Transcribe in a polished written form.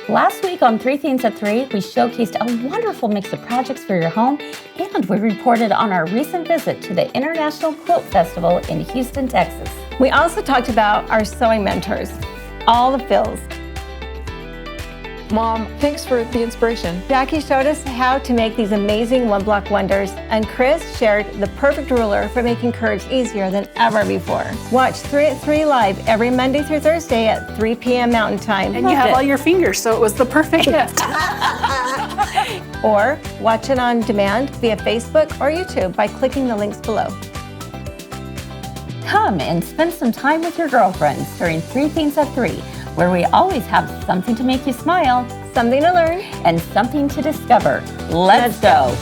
Last week on Three Themes at Three, we showcased a wonderful mix of projects for your home, and we reported on our recent visit to the International Quilt Festival in Houston, Texas. We also talked about our sewing mentors, all the Phils. Mom, thanks for the inspiration. Jackie showed us how to make these amazing one-block wonders, and Chris shared the perfect ruler for making curves easier than ever before. Watch 3 at 3 live every Monday through Thursday at 3 p.m. Mountain Time. And you have all your fingers, so it was the perfect gift. Or watch it on demand via Facebook or YouTube by clicking the links below. Come and spend some time with your girlfriends during Three Themes at Three, where we always have something to make you smile, Something to learn, and something to discover. Let's go.